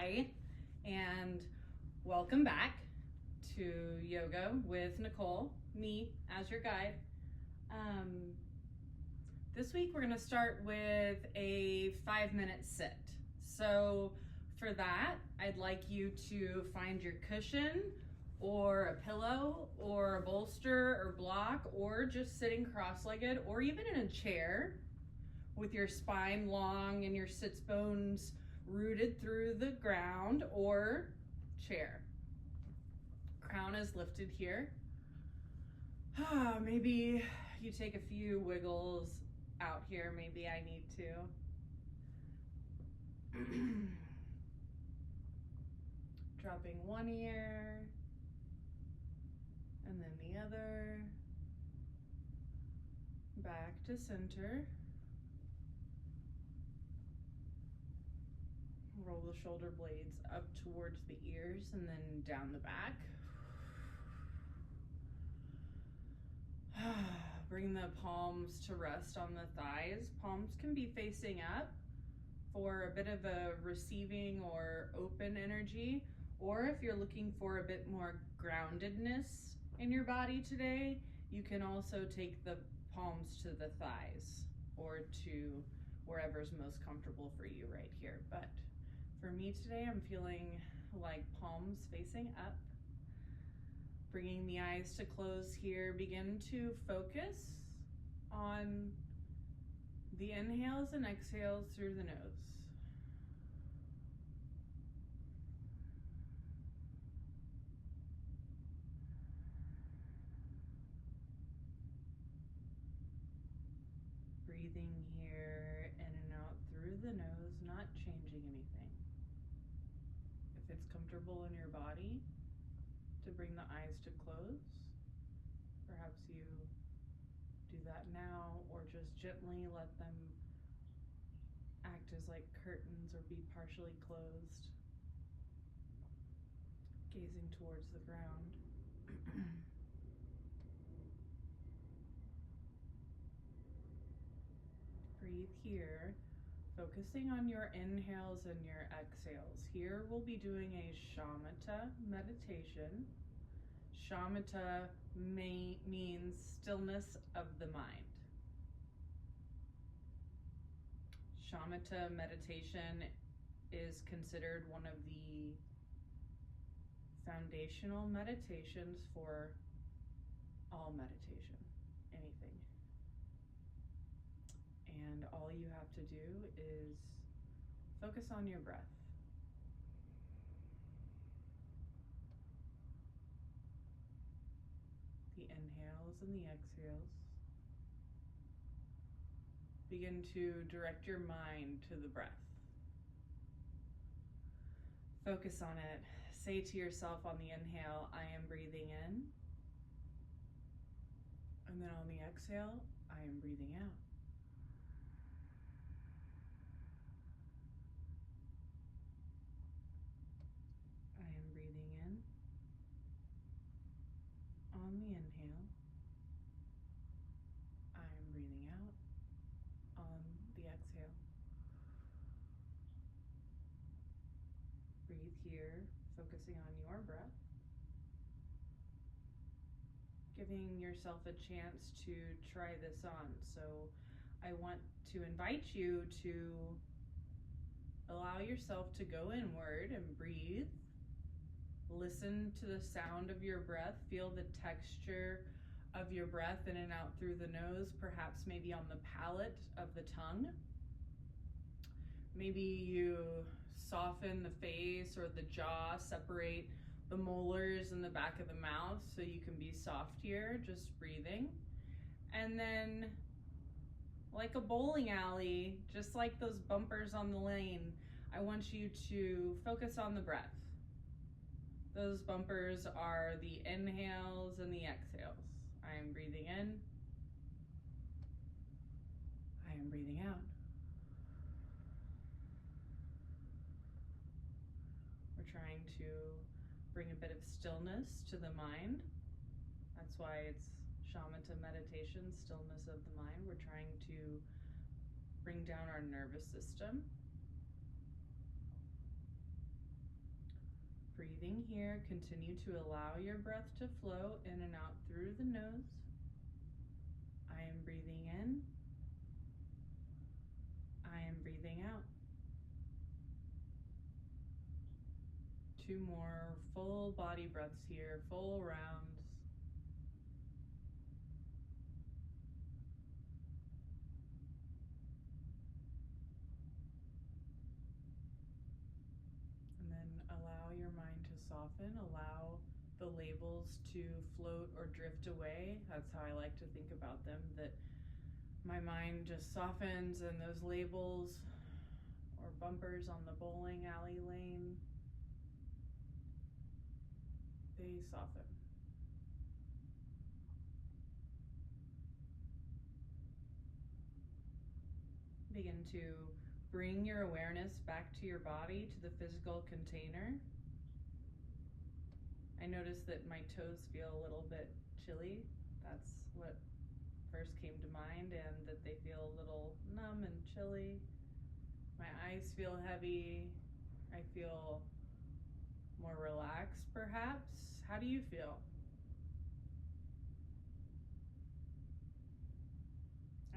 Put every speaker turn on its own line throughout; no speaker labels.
Hi, and welcome back to Yoga with Nicole, me as your guide. This week we're going to start with a 5-minute sit. So for that, I'd like you to find your cushion or a pillow or a bolster or block, or just sitting cross-legged or even in a chair with your spine long and your sits bones rooted through the ground, or chair. Crown is lifted here. Maybe you take a few wiggles out here. Maybe I need to. Dropping one ear and then the other. Back to center. Roll the shoulder blades up towards the ears and then down the back. Bring the palms to rest on the thighs. Palms can be facing up for a bit of a receiving or open energy, or if you're looking for a bit more groundedness in your body today, you can also take the palms to the thighs or to wherever's most comfortable for you right here. But for me today, I'm feeling like palms facing up. Bringing the eyes to close here, begin to focus on the inhales and exhales through the nose. Breathing here in and out through the nose, not changing anything. If it's comfortable in your body to bring the eyes to close, perhaps you do that now, or just gently let them act as like curtains or be partially closed, gazing towards the ground. Breathe here, focusing on your inhales and your exhales. Here we'll be doing a shamatha meditation. Shamatha means stillness of the mind. Shamatha meditation is considered one of the foundational meditations for all meditation, anything. And all you have to do is focus on your breath. The inhales and the exhales. Begin to direct your mind to the breath. Focus on it. Say to yourself on the inhale, I am breathing in. And then on the exhale, I am breathing out. I am breathing in on the inhale. I am breathing out on the exhale. Breathe here, focusing on your breath. Giving yourself a chance to try this on. So I want to invite you to allow yourself to go inward and breathe. Listen to the sound of your breath. Feel the texture of your breath in and out through the nose, perhaps maybe on the palate of the tongue. Maybe you soften the face or the jaw, separate the molars in the back of the mouth so you can be soft here, just breathing. And then, like a bowling alley, just like those bumpers on the lane, I want you to focus on the breath. Those bumpers are the inhales and the exhales. I am breathing in. I am breathing out. We're trying to bring a bit of stillness to the mind. That's why it's shamatha meditation, stillness of the mind. We're trying to bring down our nervous system. breathing here, continue to allow your breath to flow in and out through the nose. I am breathing in. I am breathing out. 2 more full body breaths here, full rounds. And then allow your mind to soften, allow the labels to float or drift away. That's how I like to think about them, that my mind just softens and those labels or bumpers on the bowling alley lane, they soften. Begin to bring your awareness back to your body, to the physical container. I notice that my toes feel a little bit chilly. That's what first came to mind, and that they feel a little numb and chilly. My eyes feel heavy. I feel more relaxed, perhaps. How do you feel?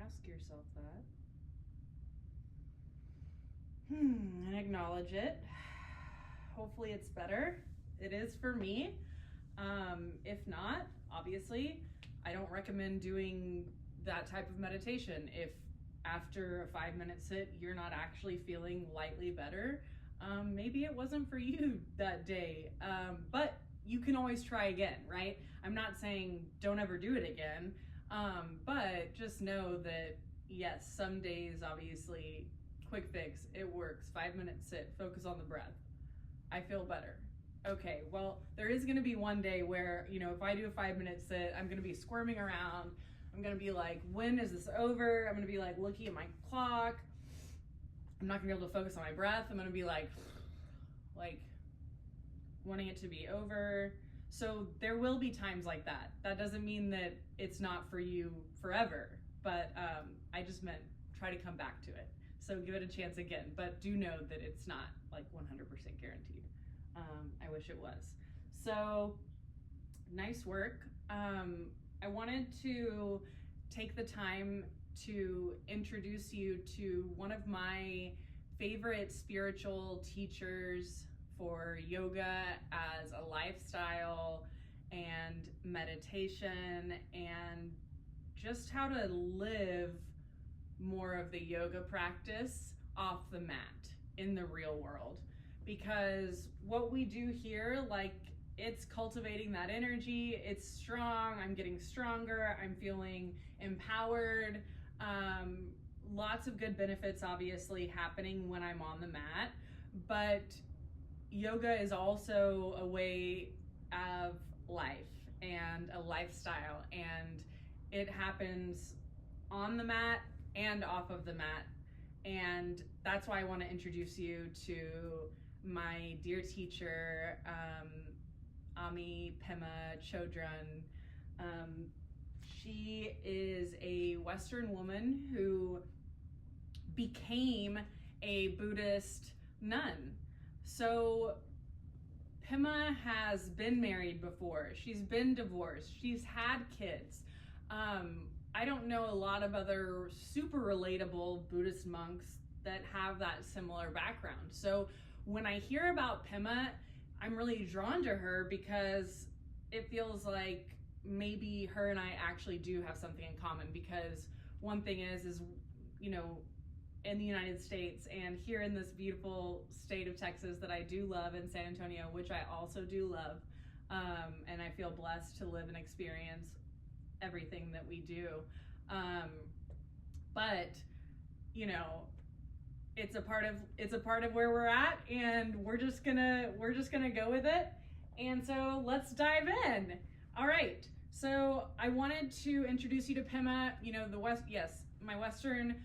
Ask yourself that. And acknowledge it. Hopefully it's better. It is for me. If not, obviously, I don't recommend doing that type of meditation. If after a 5-minute sit, you're not actually feeling lightly better, maybe it wasn't for you that day. But you can always try again, right? I'm not saying don't ever do it again, but just know that, yes, some days, obviously, quick fix, it works. 5-minute sit, focus on the breath. I feel better. Okay, well, there is going to be one day where, if I do a 5-minute sit, I'm going to be squirming around. I'm going to be like, when is this over? I'm going to be like looking at my clock. I'm not going to be able to focus on my breath. I'm going to be like wanting it to be over. So there will be times like that. That doesn't mean that it's not for you forever, but I just meant try to come back to it. So give it a chance again, but do know that it's not like 100% guaranteed. I wish it was. So nice work. I wanted to take the time to introduce you to one of my favorite spiritual teachers for yoga as a lifestyle and meditation, and just how to live more of the yoga practice off the mat in the real world. Because what we do here, it's cultivating that energy, it's strong, I'm getting stronger, I'm feeling empowered, lots of good benefits obviously happening when I'm on the mat, but yoga is also a way of life and a lifestyle, and it happens on the mat and off of the mat. And that's why I want to introduce you to my dear teacher, Pema Chodron. She is a Western woman who became a Buddhist nun. So Pema has been married before. She's been divorced. She's had kids. I don't know a lot of other super relatable Buddhist monks that have that similar background. So when I hear about Pema, I'm really drawn to her because it feels like maybe her and I actually do have something in common. Because one thing is in the United States and here in this beautiful state of Texas that I do love, in San Antonio, which I also do love, and I feel blessed to live and experience everything that we do, but it's a part of where we're at, and we're just gonna go with it. And so let's dive in. All right, so I wanted to introduce you to Pema, my Western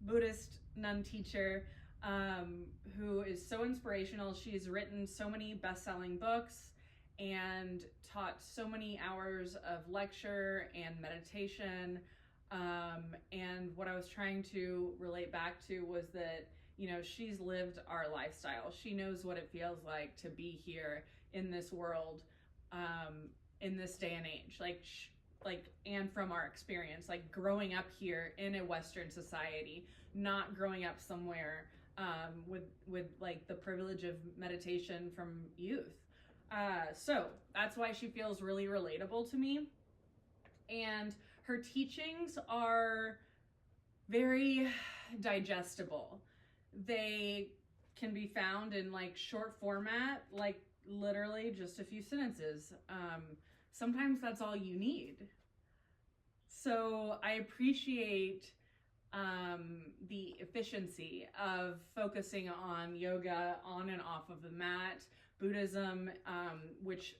Buddhist nun teacher, who is so inspirational. She's written so many best-selling books and taught so many hours of lecture and meditation. And what I was trying to relate back to was that, she's lived our lifestyle. She knows what it feels like to be here in this world, in this day and age. And from our experience, like growing up here in a Western society, not growing up somewhere with like the privilege of meditation from youth. So that's why she feels really relatable to me. And her teachings are very digestible. They can be found in like short format, like literally just a few sentences. Sometimes that's all you need. So I appreciate the efficiency of focusing on yoga on and off of the mat, Buddhism, which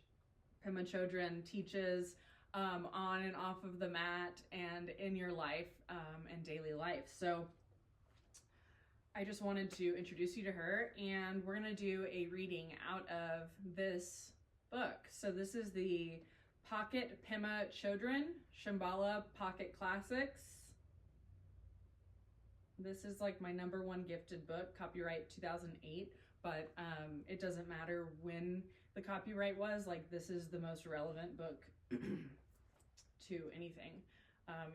Pema Chodron teaches, on and off of the mat and in your life and daily life. So I just wanted to introduce you to her, and we're going to do a reading out of this book. So this is the Pocket Pema Chodron Shambhala Pocket Classics. This is like my #1 gifted book, copyright 2008, but it doesn't matter when the copyright was. Like, this is the most relevant book to anything,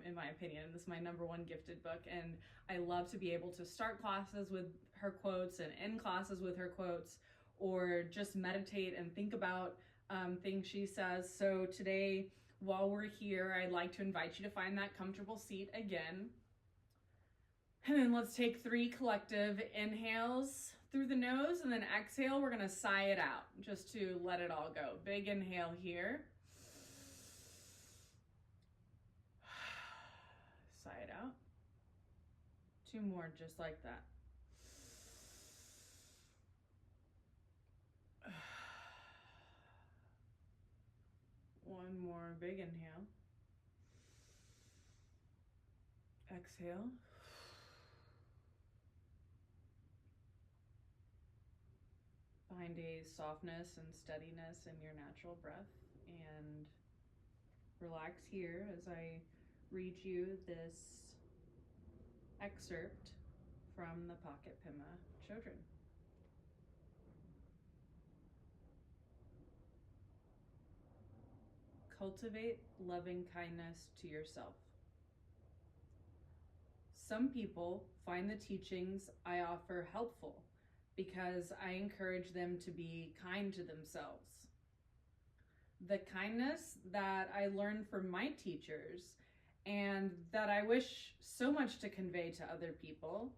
in my opinion. This is my #1 gifted book, and I love to be able to start classes with her quotes and end classes with her quotes, or just meditate and think about things she says. So today, while we're here, I'd like to invite you to find that comfortable seat again. And then let's take 3 collective inhales through the nose, and then exhale, we're gonna sigh it out just to let it all go. Big inhale here. Sigh it out. 2 more just like that. One more big inhale. Exhale. Find a softness and steadiness in your natural breath, and relax here as I read you this excerpt from the Pocket Pema Chodron. Cultivate loving kindness to yourself. Some people find the teachings I offer helpful because I encourage them to be kind to themselves. The kindness that I learned from my teachers and that I wish so much to convey to other people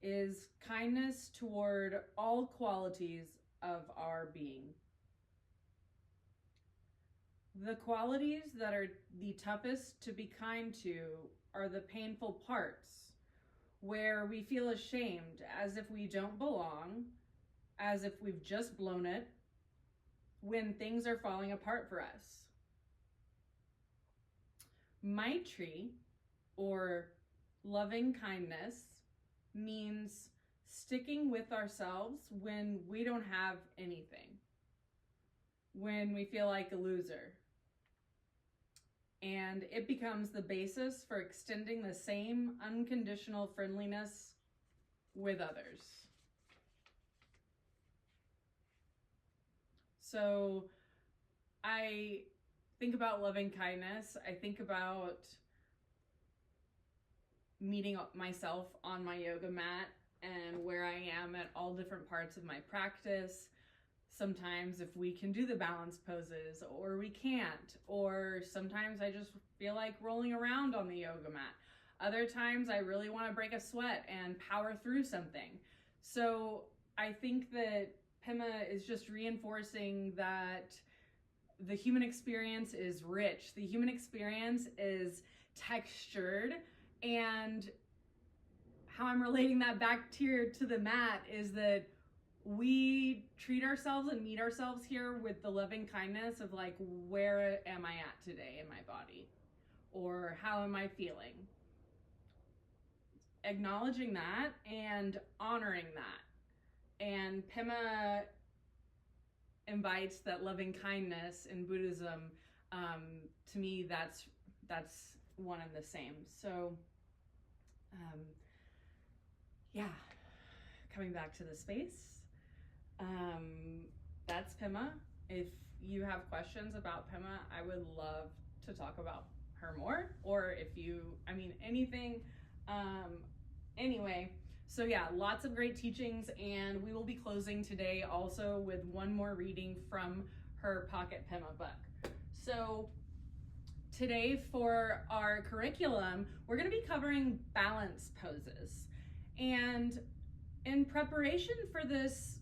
is kindness toward all qualities of our being. The qualities that are the toughest to be kind to are the painful parts, where we feel ashamed, as if we don't belong, as if we've just blown it, when things are falling apart for us. Maitri, or loving kindness, means sticking with ourselves when we don't have anything, when we feel like a loser. And it becomes the basis for extending the same unconditional friendliness with others. So I think about loving kindness. I think about meeting myself on my yoga mat and where I am at all different parts of my practice. Sometimes if we can do the balance poses or we can't, or sometimes I just feel like rolling around on the yoga mat. Other times I really want to break a sweat and power through something. So I think that Pema is just reinforcing that the human experience is rich. The human experience is textured, and how I'm relating that back to the mat is that we treat ourselves and meet ourselves here with the loving kindness of like, where am I at today in my body? Or how am I feeling? Acknowledging that and honoring that. And Pema invites that loving kindness in Buddhism. To me, that's one and the same. So, yeah. coming back to the space. That's Pema. If you have questions about Pema, I would love to talk about her more, or if you, anything. Anyway, so yeah, lots of great teachings, and we will be closing today also with one more reading from her Pocket Pema book. So today for our curriculum, we're going to be covering balance poses. And in preparation for this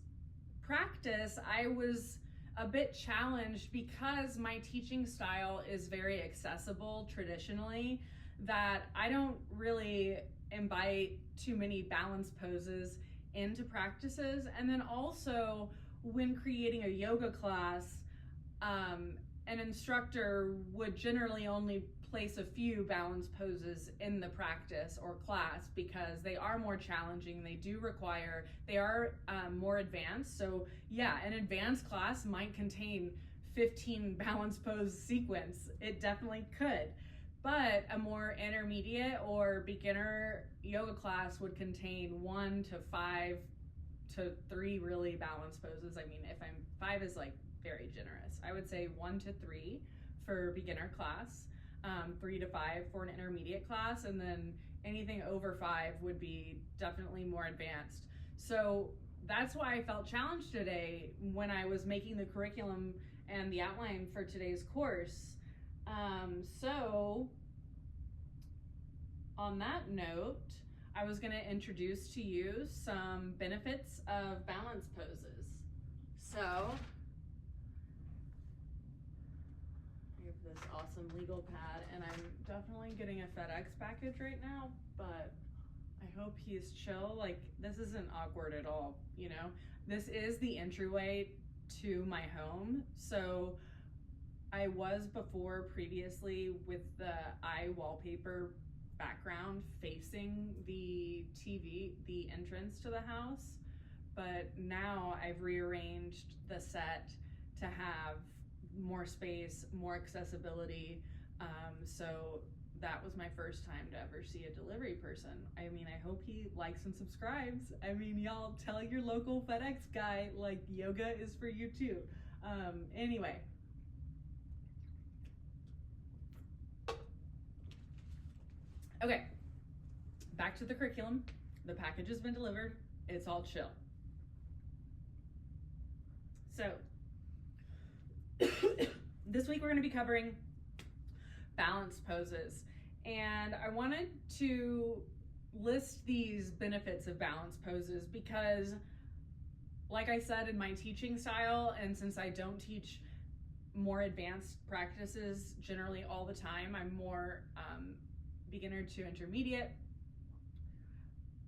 practice, I was a bit challenged because my teaching style is very accessible traditionally, that I don't really invite too many balance poses into practices. And then also when creating a yoga class, an instructor would generally only place a few balance poses in the practice or class because they are more challenging. They are more advanced. So yeah, an advanced class might contain 15 balance pose sequence. It definitely could. But a more intermediate or beginner yoga class would contain 1 to 5 to 3 really balance poses. If 5 is like very generous. I would say 1 to 3 for beginner class, 3 to 5 for an intermediate class, and then anything over 5 would be definitely more advanced. So that's why I felt challenged today when I was making the curriculum and the outline for today's course. So on that note, I was going to introduce to you some benefits of balance poses. So I have this awesome legal pad, and I'm definitely getting a FedEx package right now, but I hope he's chill. Like, this isn't awkward at all, you know? This is the entryway to my home. So I was previously with the wallpaper background facing the TV, the entrance to the house, but now I've rearranged the set to have more space, more accessibility. So that was my first time to ever see a delivery person. I hope he likes and subscribes. Y'all tell your local FedEx guy, like, yoga is for you too. Anyway. Okay, back to the curriculum. The package has been delivered. It's all chill. So, this week we're going to be covering balance poses. And I wanted to list these benefits of balance poses because, like I said, in my teaching style, and since I don't teach more advanced practices generally all the time, I'm more beginner to intermediate,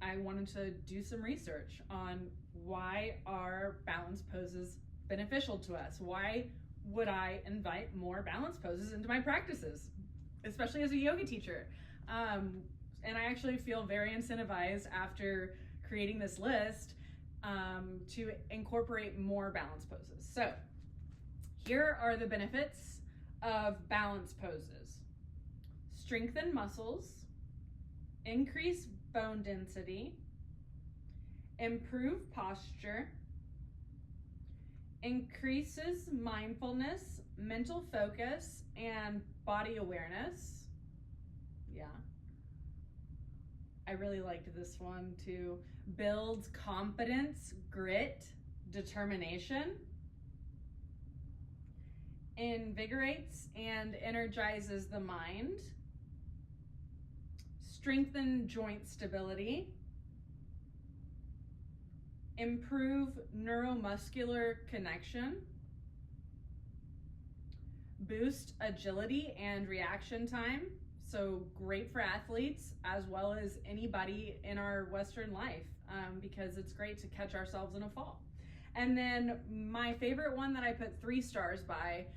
I wanted to do some research on why are balance poses beneficial to us? Why would I invite more balance poses into my practices, especially as a yoga teacher? And I actually feel very incentivized after creating this list to incorporate more balance poses. So here are the benefits of balance poses. Strengthen muscles, increase bone density, improve posture, increases mindfulness, mental focus, and body awareness. Yeah. I really liked this one too. Builds confidence, grit, determination. Invigorates and energizes the mind. Strengthen joint stability. Improve neuromuscular connection. Boost agility and reaction time. So great for athletes as well as anybody in our Western life, because it's great to catch ourselves in a fall. And then my favorite one that I put 3 stars by,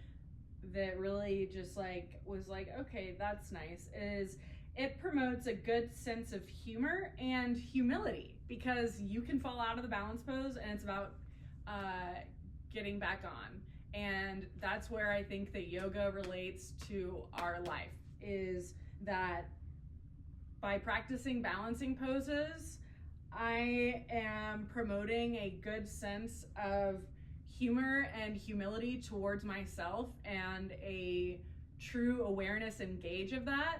that really just was okay, that's nice, is it promotes a good sense of humor and humility, because you can fall out of the balance pose and it's about getting back on. And that's where I think that yoga relates to our life, is that by practicing balancing poses, I am promoting a good sense of humor and humility towards myself and a true awareness and gauge of that.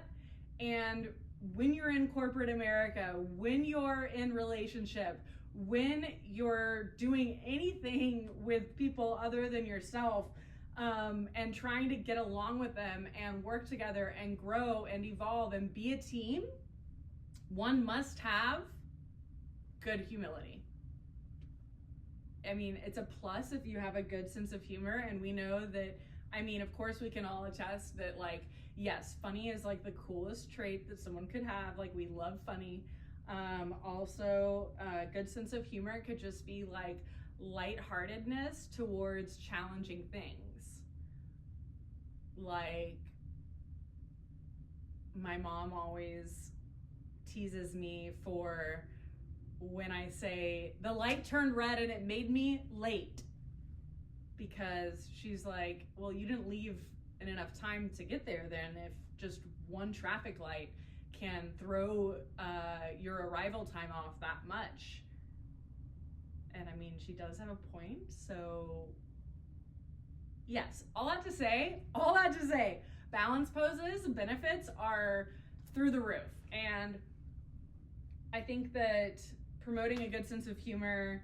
And when you're in corporate America, when you're in relationship, when you're doing anything with people other than yourself, and trying to get along with them and work together and grow and evolve and be a team, one must have good humility. I mean, it's a plus if you have a good sense of humor, and we know that, I mean, of course we can all attest that, like, yes, funny is like the coolest trait that someone could have. Like, we love funny. Also, a good sense of humor could just be like lightheartedness towards challenging things. Like, my mom always teases me for when I say the light turned red and it made me late, because she's like, well, you didn't leave in enough time to get there then, if just one traffic light can throw your arrival time off that much. And I mean, she does have a point. So yes, all that to say, balance poses benefits are through the roof. And I think that promoting a good sense of humor,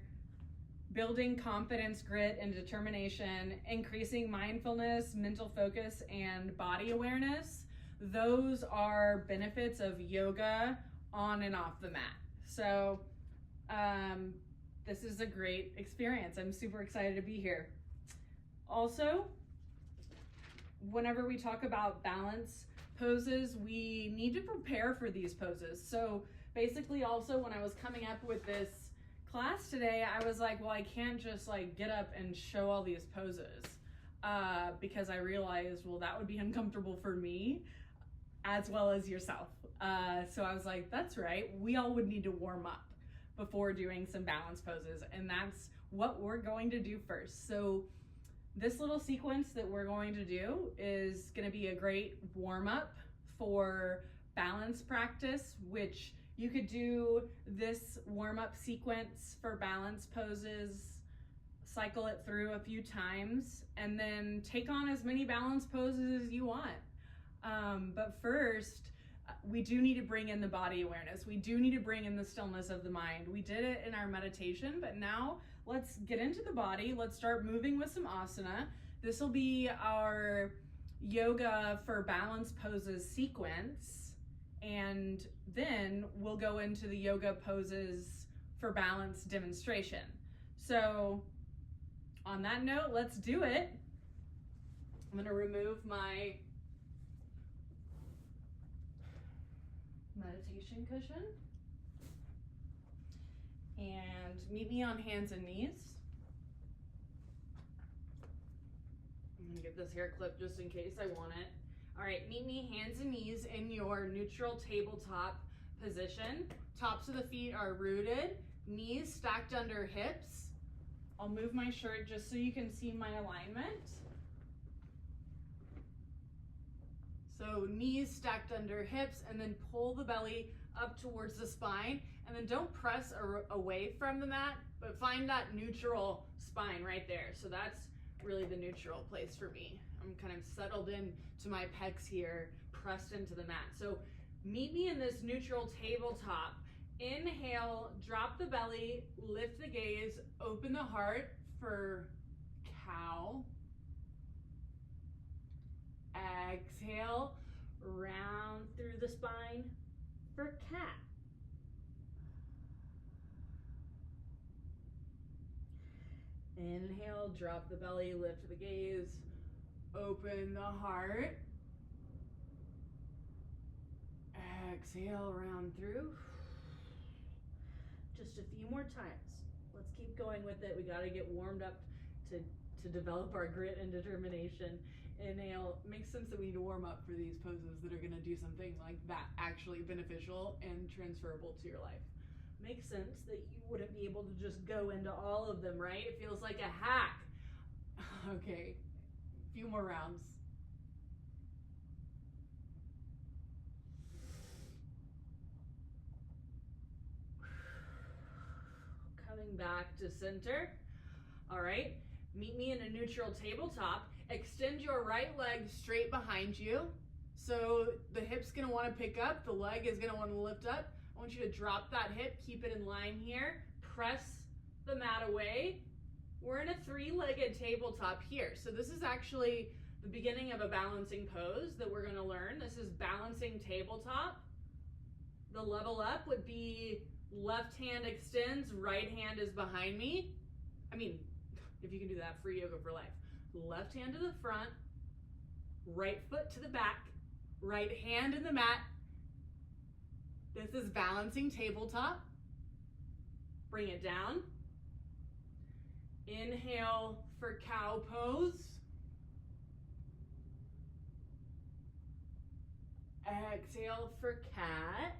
building confidence, grit, and determination, increasing mindfulness, mental focus, and body awareness, those are benefits of yoga on and off the mat. So this is a great experience. I'm super excited to be here. Also, whenever we talk about balance poses, we need to prepare for these poses. So basically, also, when I was coming up with this class today, I was like, well, I can't just like get up and show all these poses, because I realized, well, that would be uncomfortable for me as well as yourself. So I was like, that's right, we all would need to warm up before doing some balance poses, and that's what we're going to do first. So this little sequence that we're going to do is going to be a great warm-up for balance practice, which you could do this warm-up sequence for balance poses, cycle it through a few times, and then take on as many balance poses as you want. But first, we do need to bring in the body awareness. We do need to bring in the stillness of the mind. We did it in our meditation, but now let's get into the body. Let's start moving with some asana. This will be our yoga for balance poses sequence, and then we'll go into the yoga poses for balance demonstration. So on that note, let's do it. I'm going to remove my meditation cushion and meet me on hands and knees. I'm gonna get this hair clip just in case I want it. All right, meet me hands and knees in your neutral tabletop position. Tops of the feet are rooted, knees stacked under hips. I'll move my shirt just so you can see my alignment. So knees stacked under hips, and then pull the belly up towards the spine, and then don't press away from the mat, but find that neutral spine right there. So that's really the neutral place for me. I'm kind of settled in to my pecs here, pressed into the mat. So meet me in this neutral tabletop. Inhale, drop the belly, lift the gaze, open the heart for cow. Exhale, round through the spine for cat. Inhale, drop the belly, lift the gaze, open the heart. Exhale, round through. Just a few more times. Let's keep going with it. We got to get warmed up to develop our grit and determination. Inhale. Makes sense that we need to warm up for these poses that are going to do something like that actually beneficial and transferable to your life. Makes sense that you wouldn't be able to just go into all of them, right? It feels like a hack. Okay, a few more rounds. Coming back to center. All right, meet me in a neutral tabletop. Extend your right leg straight behind you. So the hip's gonna wanna pick up, the leg is gonna wanna lift up. I want you to drop that hip, keep it in line here. Press the mat away. We're in a three-legged tabletop here. So this is actually the beginning of a balancing pose that we're gonna learn. This is balancing tabletop. The level up would be left hand extends, right hand is behind me. I mean, if you can do that, free yoga for life. Left hand to the front, right foot to the back, right hand in the mat. This is balancing tabletop. Bring it down. Inhale for cow pose. Exhale for cat.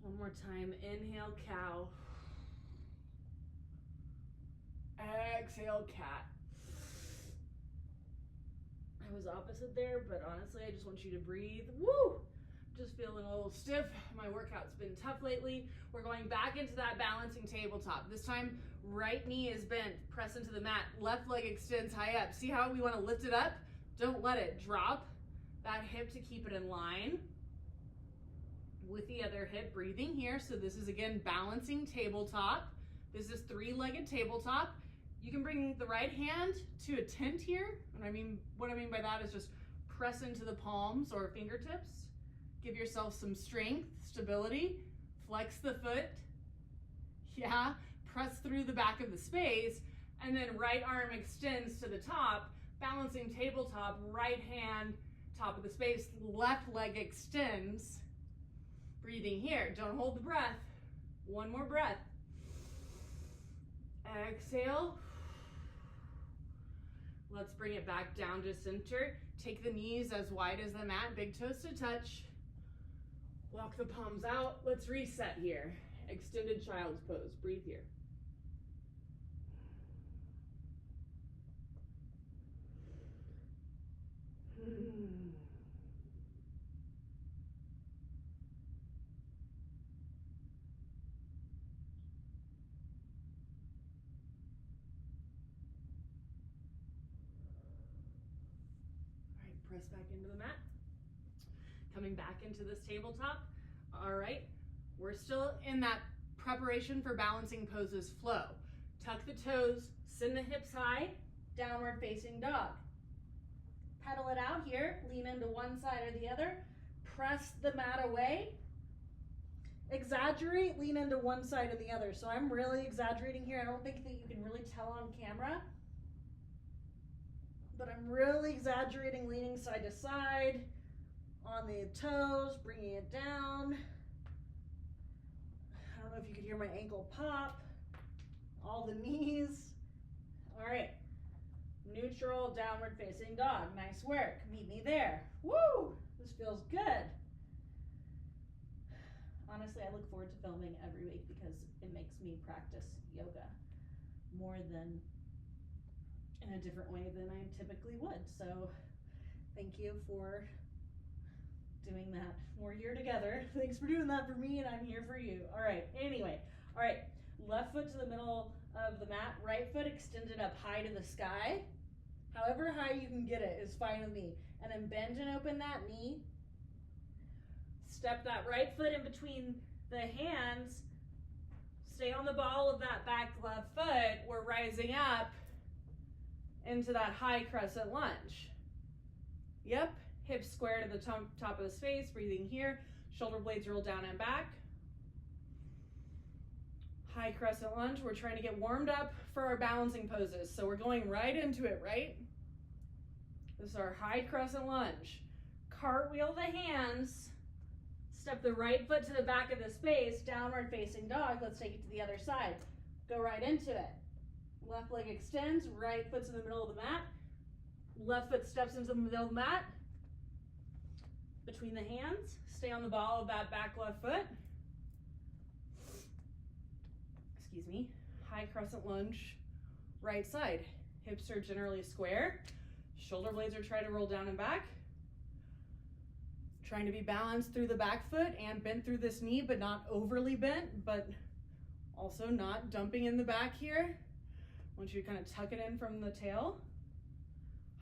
One more time, inhale cow. Exhale cat. I was opposite there, but honestly, I just want you to breathe. Woo! Just feeling a little stiff. My workout's been tough lately. We're going back into that balancing tabletop. This time, right knee is bent. Press into the mat. Left leg extends high up. See how we want to lift it up? Don't let it drop. That hip to keep it in line with the other hip. Breathing here. So this is, again, balancing tabletop. This is three-legged tabletop. You can bring the right hand to a tent here. And what I mean by that is just press into the palms or fingertips. Give yourself some strength, stability. Flex the foot. Yeah. Press through the back of the space. And then right arm extends to the top. Balancing tabletop, right hand, top of the space. Left leg extends. Breathing here. Don't hold the breath. One more breath. Exhale. Let's bring it back down to center. Take the knees as wide as the mat, big toes to touch. Walk the palms out. Let's reset here. Extended child's pose. Breathe here. Press back into the mat. Coming back into this tabletop. All right, we're still in that preparation for balancing poses flow. Tuck the toes, send the hips high, downward facing dog. Pedal it out here, lean into one side or the other, press the mat away, exaggerate, lean into one side or the other. So I'm really exaggerating here. I don't think that you can really tell on camera, but I'm really exaggerating, leaning side to side on the toes, bringing it down. I don't know if you could hear my ankle pop, all the knees. All right, neutral downward facing dog. Nice work, meet me there. Woo, this feels good. Honestly, I look forward to filming every week because it makes me practice yoga more than in a different way than I typically would. So thank you for doing that. We're here together. Thanks for doing that for me, and I'm here for you. All right, anyway. All right, left foot to the middle of the mat, right foot extended up high to the sky. However high you can get it is fine with me. And then bend and open that knee. Step that right foot in between the hands. Stay on the ball of that back left foot. We're rising up into that high crescent lunge. Yep, hips square to the top of the space, breathing here. Shoulder blades roll down and back. High crescent lunge. We're trying to get warmed up for our balancing poses. So we're going right into it, right? This is our high crescent lunge. Cartwheel the hands. Step the right foot to the back of the space, downward facing dog. Let's take it to the other side. Go right into it. Left leg extends, right foot's in the middle of the mat. Left foot steps into the middle of the mat. Between the hands, stay on the ball of that back left foot. Excuse me. High crescent lunge, right side. Hips are generally square. Shoulder blades are trying to roll down and back. Trying to be balanced through the back foot and bent through this knee, but not overly bent, but also not dumping in the back here. I want you to kind of tuck it in from the tail.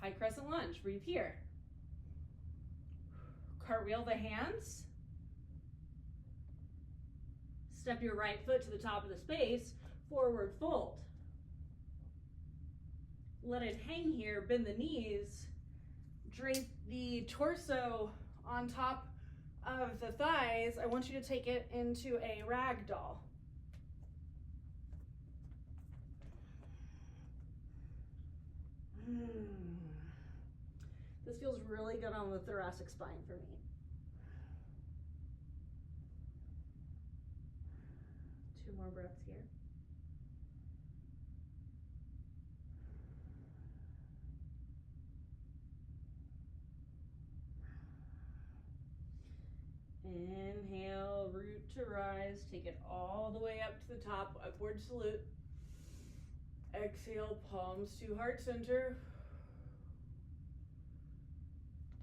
High crescent lunge, breathe here. Cartwheel the hands. Step your right foot to the top of the space, forward fold. Let it hang here, bend the knees, drape the torso on top of the thighs. I want you to take it into a rag doll. This feels really good on the thoracic spine for me. Two more breaths here. Inhale, root to rise, take it all the way up to the top, upward salute. Exhale, palms to heart center.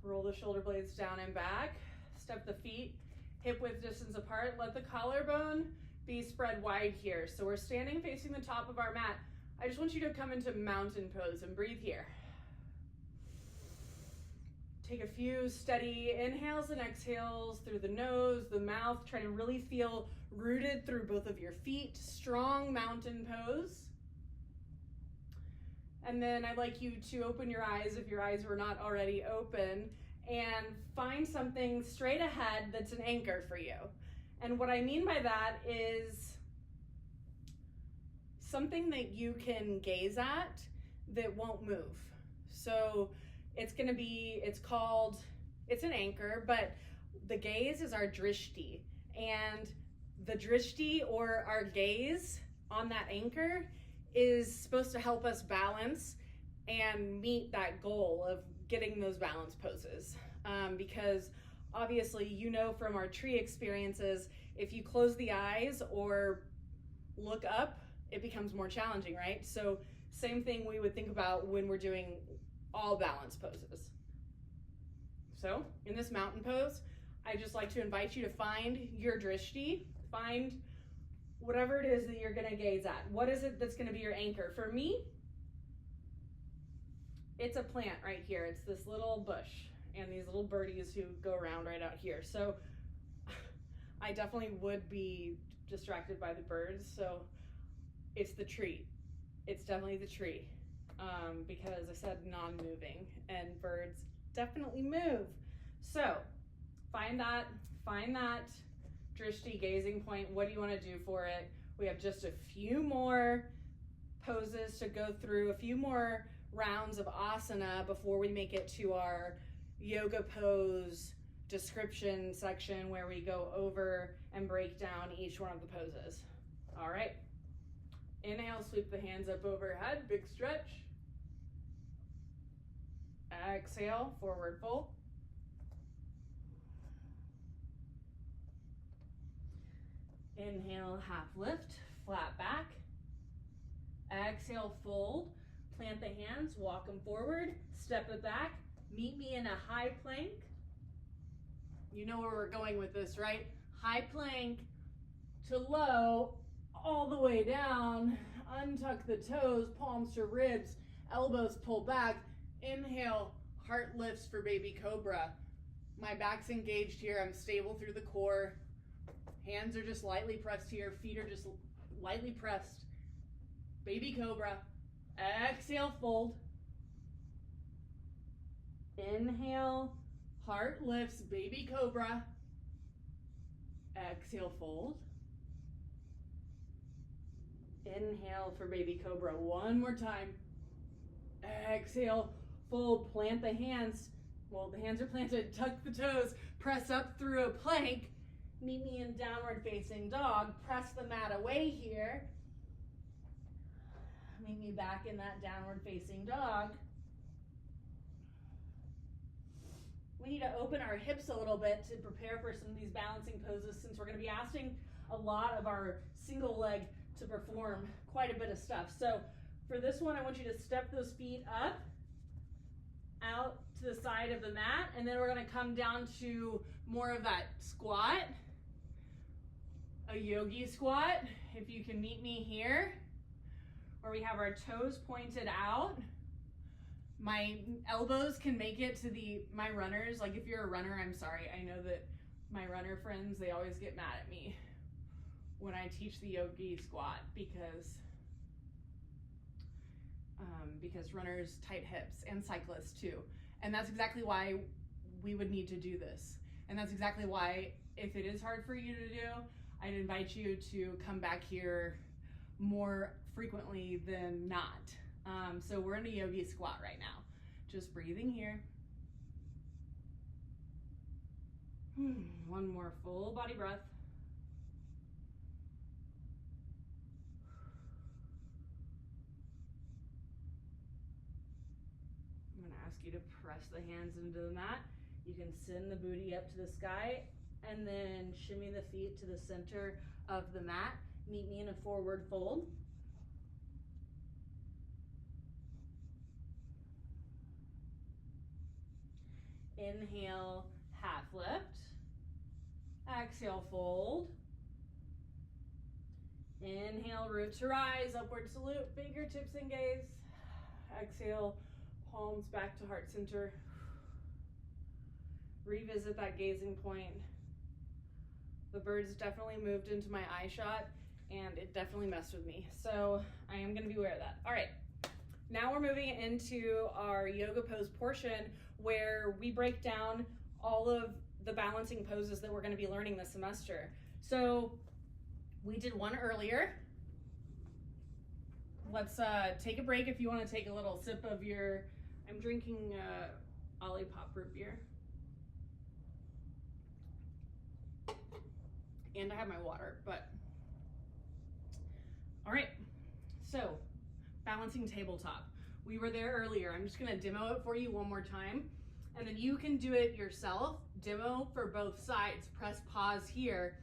Roll the shoulder blades down and back. Step the feet hip width distance apart. Let the collarbone be spread wide here. So we're standing facing the top of our mat. I just want you to come into mountain pose and breathe here. Take a few steady inhales and exhales through the nose, the mouth. Try to really feel rooted through both of your feet. Strong mountain pose. And then I'd like you to open your eyes if your eyes were not already open and find something straight ahead that's an anchor for you. And what I mean by that is something that you can gaze at that won't move. So it's an anchor, but the gaze is our drishti. And the drishti, or our gaze on that anchor, is supposed to help us balance and meet that goal of getting those balance poses. Because obviously, you know from our tree experiences, if you close the eyes or look up, it becomes more challenging, right? So same thing we would think about when we're doing all balance poses. So in this mountain pose, I just like to invite you to find your drishti, find whatever it is that you're gonna gaze at. What is it that's gonna be your anchor? For me, it's a plant right here. It's this little bush and these little birdies who go around right out here. So I definitely would be distracted by the birds. So it's the tree. It's definitely the tree. Because I said non-moving, and birds definitely move. So find that drishti gazing point. What do you want to do for it? We have just a few more poses to go through, a few more rounds of asana before we make it to our yoga pose description section where we go over and break down each one of the poses. All right. Inhale, sweep the hands up overhead, big stretch. Exhale, forward fold. Inhale, half lift, flat back. Exhale, fold. Plant the hands, walk them forward, step it back. Meet me in a high plank. You know where we're going with this, right? High plank to low, all the way down. Untuck the toes, palms to ribs, elbows pull back. Inhale, heart lifts for baby cobra. My back's engaged here. I'm stable through the core. Hands are just lightly pressed here. Feet are just lightly pressed. Baby cobra. Exhale, fold. Inhale, heart lifts, baby cobra. Exhale, fold. Inhale for baby cobra. One more time. Exhale, fold, plant the hands. Well, the hands are planted. Tuck the toes. Press up through a plank. Meet me in downward facing dog. Press the mat away here. Meet me back in that downward facing dog. We need to open our hips a little bit to prepare for some of these balancing poses, since we're going to be asking a lot of our single leg to perform quite a bit of stuff. So for this one, I want you to step those feet up out to the side of the mat, and then we're gonna come down to more of that squat, a yogi squat. If you can meet me here, where we have our toes pointed out. My elbows can make it to my runners. Like if you're a runner, I'm sorry. I know that my runner friends, they always get mad at me when I teach the yogi squat because runners tight hips and cyclists too. And that's exactly why we would need to do this. And that's exactly why, if it is hard for you to do, I'd invite you to come back here more frequently than not. So we're in a yogi squat right now. Just breathing here. One more full body breath. I'm gonna ask you to press the hands into the mat. You can send the booty up to the sky and then shimmy the feet to the center of the mat. Meet me in a forward fold. Inhale, half lift. Exhale, fold. Inhale, root to rise, upward salute, fingertips and gaze. Exhale, palms back to heart center. Revisit that gazing point. The birds definitely moved into my eye shot and it definitely messed with me. So I am gonna be aware of that. All right, now we're moving into our yoga pose portion where we break down all of the balancing poses that we're gonna be learning this semester. So we did one earlier. Let's take a break if you wanna take a little sip of your, I'm drinking Olipop root beer. And I have my water, but. All right, so balancing tabletop. We were there earlier. I'm just gonna demo it for you one more time, and then you can do it yourself. Demo for both sides. Press pause here,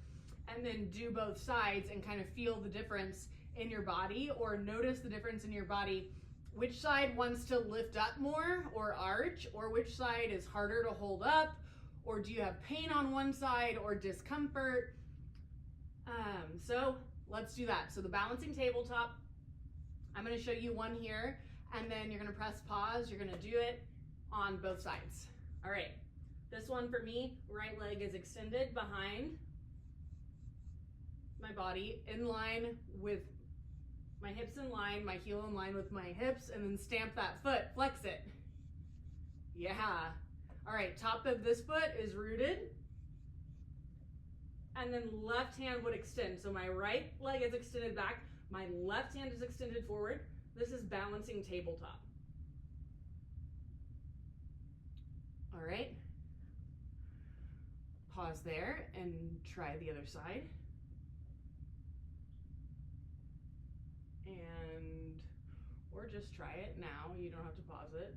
and then do both sides and kind of feel the difference in your body, or notice the difference in your body. Which side wants to lift up more or arch, or which side is harder to hold up, or do you have pain on one side or discomfort? So let's do that. So the balancing tabletop, I'm gonna show you one here, and then you're gonna press pause. You're gonna do it on both sides. All right, this one for me, right leg is extended behind my body, in line with my hips in line, my heel in line with my hips, and then stamp that foot, flex it. Yeah. All right, top of this foot is rooted. And then left hand would extend. So my right leg is extended back. My left hand is extended forward. This is balancing tabletop. All right. Pause there and try the other side. Or just try it now. You don't have to pause it.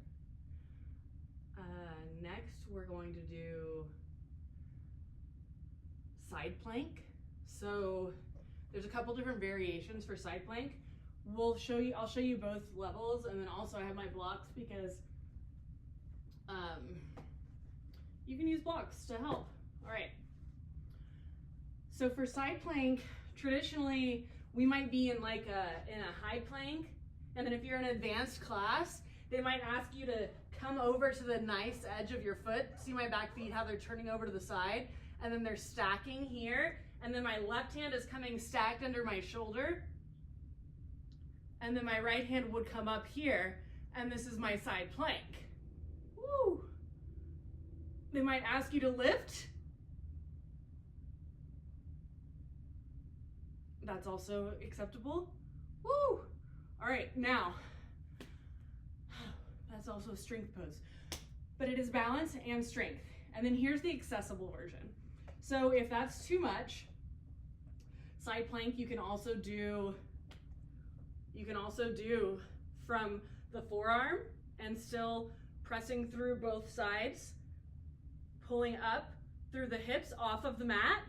Next, we're going to do side plank. So there's a couple different variations for side plank. I'll show you both levels, and then also I have my blocks because you can use blocks to help. All right. So for side plank, traditionally we might be in like in a high plank, and then if you're in an advanced class, they might ask you to come over to the nice edge of your foot. See my back feet, how they're turning over to the side, and then they're stacking here, and then my left hand is coming stacked under my shoulder, and then my right hand would come up here, and this is my side plank. Woo! They might ask you to lift. That's also acceptable. Woo! All right, now, that's also a strength pose, but it is balance and strength. And then here's the accessible version. So if that's too much, side plank you can also do from the forearm and still pressing through both sides, pulling up through the hips off of the mat.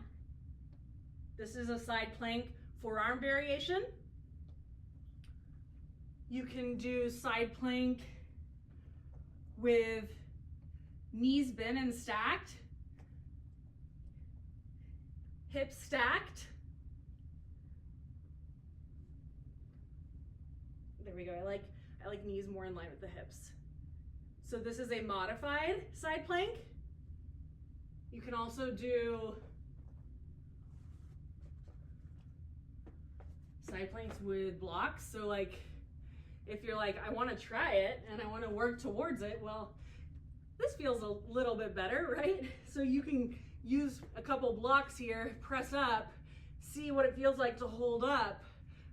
This is a side plank forearm variation. You can do side plank with knees bent and stacked, hips stacked. There we go. I like knees more in line with the hips. So this is a modified side plank. You can also do side planks with blocks. So like, if you're like, I want to try it and I want to work towards it, well, this feels a little bit better, right? So you can use a couple blocks here, press up, see what it feels like to hold up.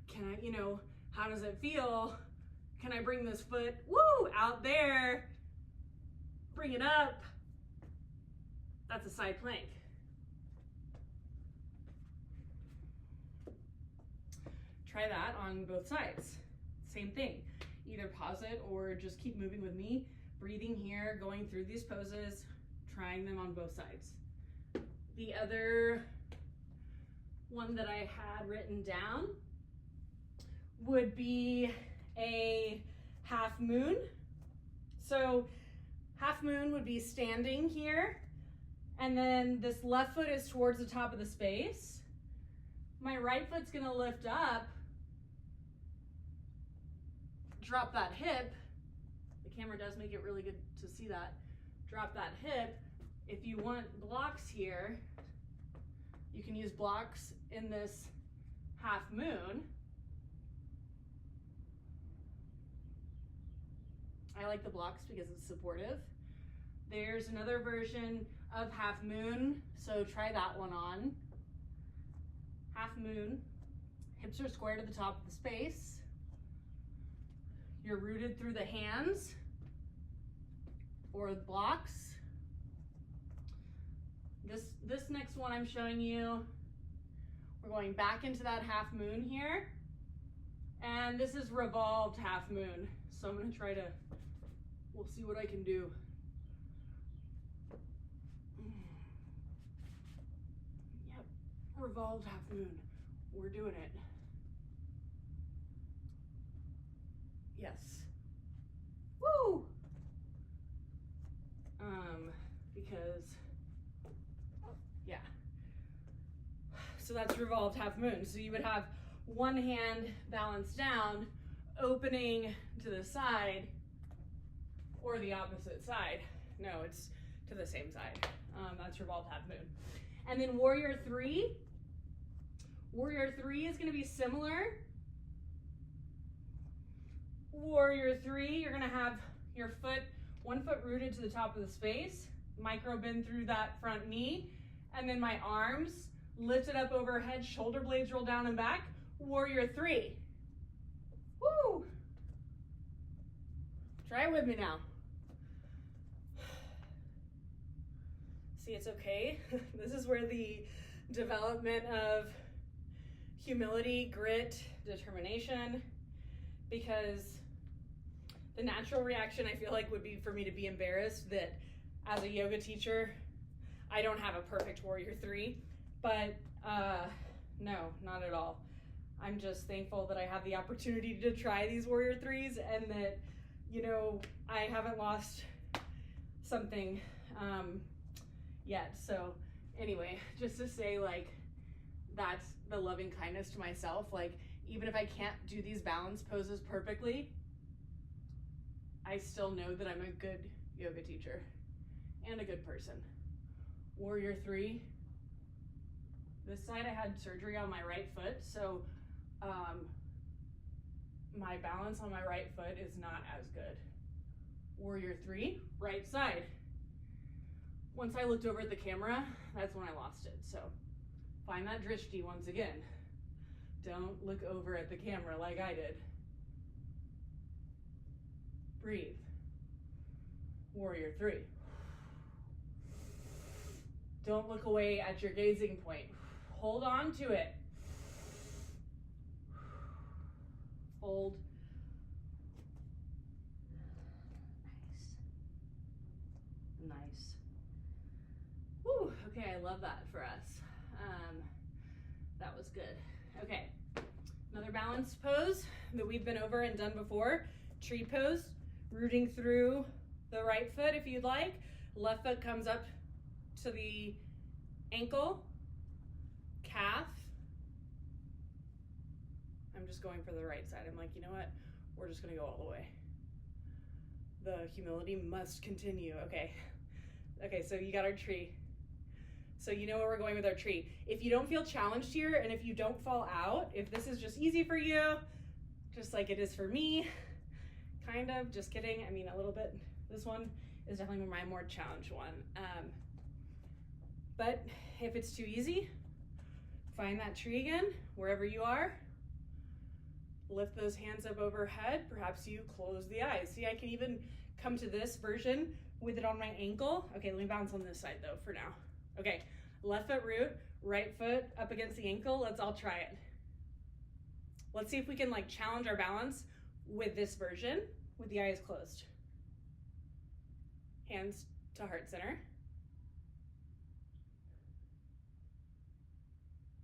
Can I, you know, how does it feel? Can I bring this foot, woo, out there? Bring it up. That's a side plank. Try that on both sides. Same thing. Either pause it or just keep moving with me. Breathing here, going through these poses, trying them on both sides. The other one that I had written down would be a half moon. So half moon would be standing here, and then this left foot is towards the top of the space. My right foot's gonna lift up, drop that hip. The camera does make it really good to see that. Drop that hip. If you want blocks here, you can use blocks in this half moon. I like the blocks because it's supportive. There's another version of half moon, so try that one on. Half moon, hips are square to the top of the space. You're rooted through the hands or the blocks. This next one I'm showing you, we're going back into that half moon here. And this is revolved half moon. So I'm gonna try to, we'll see what I can do. Yep, revolved half moon. We're doing it. Yes. Woo! Because, yeah. So that's revolved half moon. So you would have one hand balanced down, opening to the side, or the opposite side. No, it's to the same side. That's revolved half moon. And then warrior three. Warrior three is gonna be similar. Warrior three, you're gonna have your foot, one foot rooted to the top of the space, micro bend through that front knee, and then my arms lifted up overhead, shoulder blades roll down and back. Warrior three. Woo! Try it with me now. See, it's okay. This is where the development of humility, grit, determination, because the natural reaction I feel like would be for me to be embarrassed that as a yoga teacher, I don't have a perfect warrior three, but no, not at all. I'm just thankful that I have the opportunity to try these warrior threes and that, you know, I haven't lost something yet. So anyway, just to say, like, that's the loving kindness to myself. Like, even if I can't do these balance poses perfectly, I still know that I'm a good yoga teacher and a good person. Warrior three. This side I had surgery on my right foot, so my balance on my right foot is not as good. Warrior three, right side. Once I looked over at the camera, that's when I lost it. So find that drishti once again. Don't look over at the camera like I did. Breathe. Warrior three. Don't look away at your gazing point. Hold on to it. Hold. Nice. Nice. Whew, okay, I love that for us. That was good. Okay, another balanced pose that we've been over and done before. Tree pose, rooting through the right foot if you'd like. Left foot comes up to the ankle, calf. I'm just going for the right side. I'm like, you know what? We're just gonna go all the way. The humility must continue. Okay. Okay, so you got our tree. So you know where we're going with our tree. If you don't feel challenged here, and if you don't fall out, if this is just easy for you, just like it is for me, kind of, just kidding. I mean, a little bit. This one is definitely my more challenged one. But if it's too easy, find that tree again, wherever you are. Lift those hands up overhead. Perhaps you close the eyes. See, I can even come to this version with it on my ankle. Okay, let me bounce on this side though for now. Okay, left foot root, right foot up against the ankle. Let's all try it. Let's see if we can like challenge our balance with this version with the eyes closed. Hands to heart center.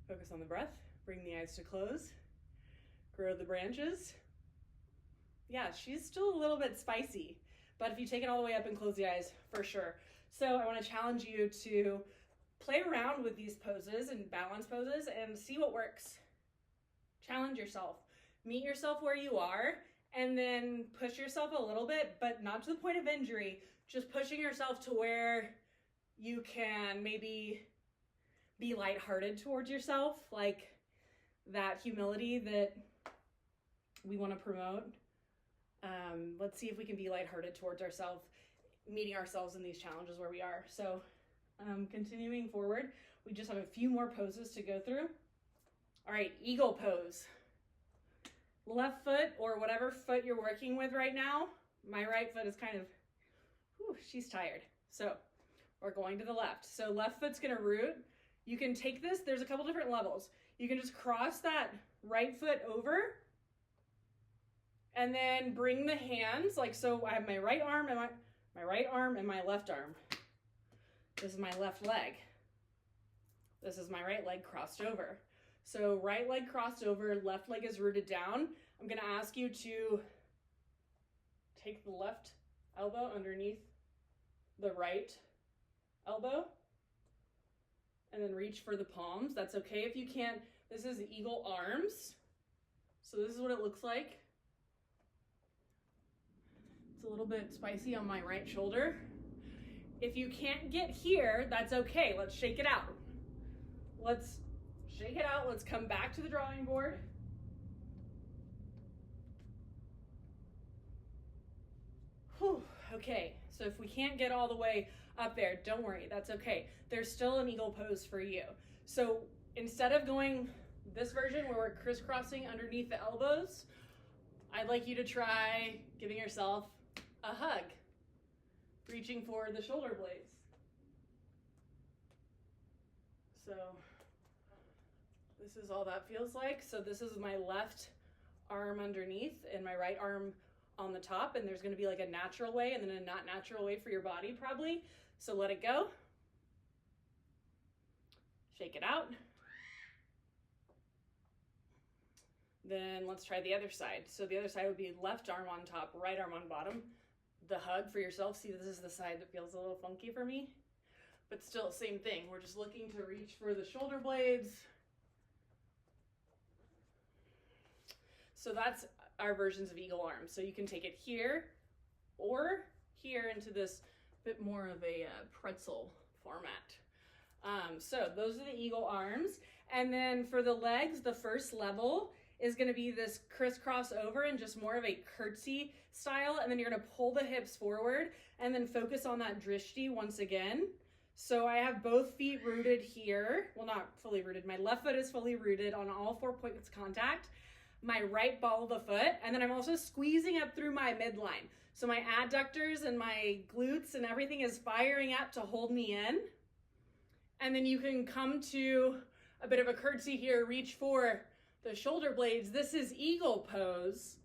Focus on the breath. Bring the eyes to close. Grow the branches. Yeah, she's still a little bit spicy, but if you take it all the way up and close the eyes, for sure. So I want to challenge you to play around with these poses and balance poses and see what works. Challenge yourself. Meet yourself where you are, and then push yourself a little bit, but not to the point of injury, just pushing yourself to where you can maybe be lighthearted towards yourself, like that humility that we want to promote. Let's see if we can be lighthearted towards ourselves, meeting ourselves in these challenges where we are. So continuing forward, we just have a few more poses to go through. All right, eagle pose. Left foot or whatever foot you're working with right now. My right foot is kind of, whew, she's tired. So we're going to the left. So left foot's gonna root. You can take this, there's a couple different levels. You can just cross that right foot over and then bring the hands, like so I have my right arm and my right arm and my left arm. This is my left leg. This is my right leg crossed over. So right leg crossed over, left leg is rooted down. I'm gonna ask you to take the left elbow underneath the right elbow and then reach for the palms. That's okay if you can't. This is eagle arms. So this is what it looks like. It's a little bit spicy on my right shoulder. If you can't get here, that's okay. Let's shake it out. Let's shake it out. Let's come back to the drawing board. Whew. Okay, so if we can't get all the way up there, don't worry, that's okay. There's still an eagle pose for you. So instead of going this version where we're crisscrossing underneath the elbows, I'd like you to try giving yourself a hug, reaching for the shoulder blades. So this is all that feels like. So this is my left arm underneath and my right arm on the top, and there's gonna be like a natural way and then a not natural way for your body probably. So let it go. Shake it out. Then let's try the other side. So the other side would be left arm on top, right arm on bottom. The hug for yourself. See, this is the side that feels a little funky for me, but still same thing. We're just looking to reach for the shoulder blades. So that's our versions of eagle arms. So you can take it here or here into this bit more of a pretzel format. So those are the eagle arms. And then for the legs, the first level is going to be this crisscross over and just more of a curtsy style. And then you're going to pull the hips forward and then focus on that drishti once again. So I have both feet rooted here. Well, not fully rooted. My left foot is fully rooted on all 4 points of contact. My right ball of the foot. And then I'm also squeezing up through my midline. So my adductors and my glutes and everything is firing up to hold me in. And then you can come to a bit of a curtsy here, reach for the shoulder blades. This is eagle pose,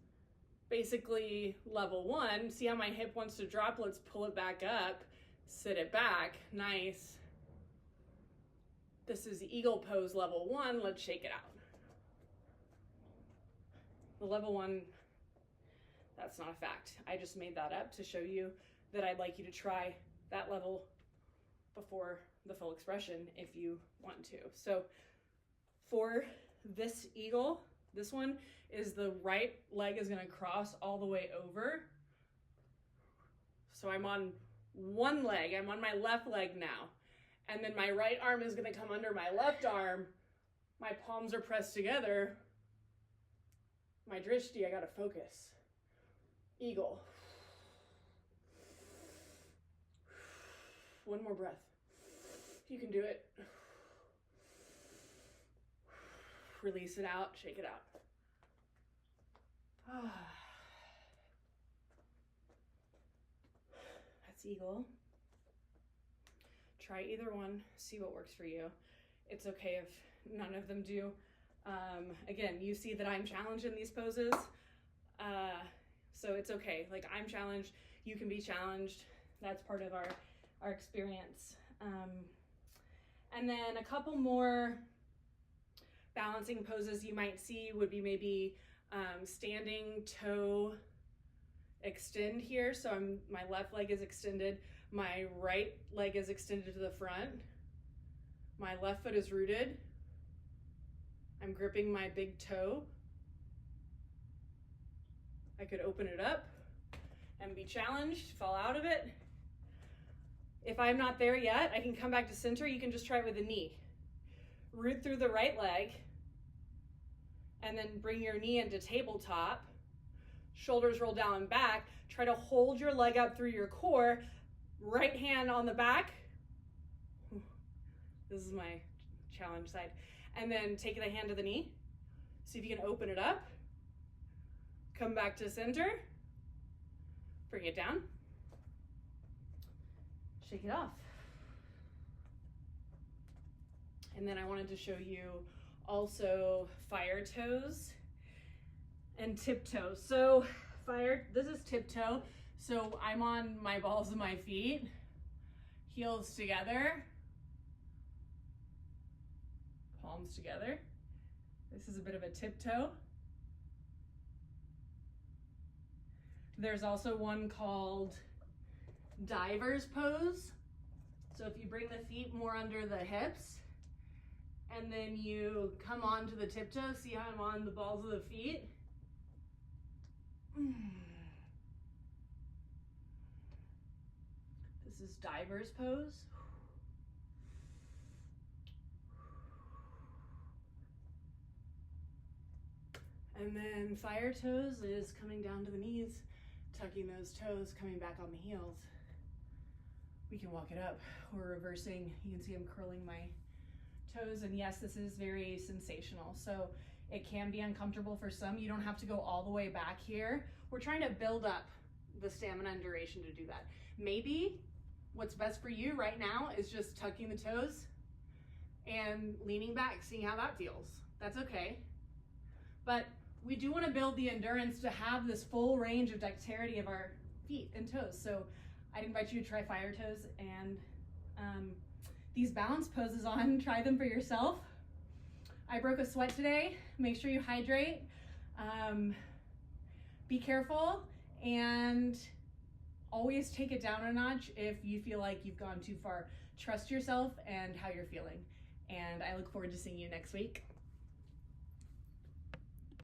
basically level 1. See how my hip wants to drop? Let's pull it back up, sit it back, nice. This is eagle pose level 1, let's shake it out. The level 1, that's not a fact. I just made that up to show you that I'd like you to try that level before the full expression if you want to. So for this eagle, this one is the right leg is gonna cross all the way over. So I'm on one leg, I'm on my left leg now. And then my right arm is gonna come under my left arm. My palms are pressed together. My drishti, I gotta focus. Eagle. One more breath. You can do it. Release it out, shake it out. That's eagle. Try either one, see what works for you. It's okay if none of them do. Again, you see that I'm challenged in these poses. So it's okay. Like, I'm challenged, you can be challenged. That's part of our experience. And then a couple more balancing poses you might see would be maybe standing toe extend here. So my left leg is extended, my right leg is extended to the front, my left foot is rooted, I'm gripping my big toe. I could open it up and be challenged, fall out of it. If I'm not there yet, I can come back to center. You can just try it with the knee. Root through the right leg, and then bring your knee into tabletop. Shoulders roll down and back. Try to hold your leg up through your core. Right hand on the back. This is my challenge side. And then take the hand to the knee. See if you can open it up. Come back to center. Bring it down. Shake it off. And then I wanted to show you also fire toes and tiptoe. So this is tiptoe. So I'm on my balls of my feet, heels together, palms together. This is a bit of a tiptoe. There's also one called diver's pose. So if you bring the feet more under the hips and then you come onto the tiptoe, see how I'm on the balls of the feet? This is diver's pose. And then fire toes is coming down to the knees, tucking those toes, coming back on the heels. We can walk it up. We're reversing. You can see I'm curling my toes. And yes, this is very sensational. So it can be uncomfortable for some. You don't have to go all the way back here. We're trying to build up the stamina and duration to do that. Maybe what's best for you right now is just tucking the toes and leaning back, seeing how that feels. That's okay. But we do want to build the endurance to have this full range of dexterity of our feet and toes. So I'd invite you to try fire toes and these balance poses on, try them for yourself. I broke a sweat today. Make sure you hydrate. Be careful and always take it down a notch if you feel like you've gone too far. Trust yourself and how you're feeling. And I look forward to seeing you next week.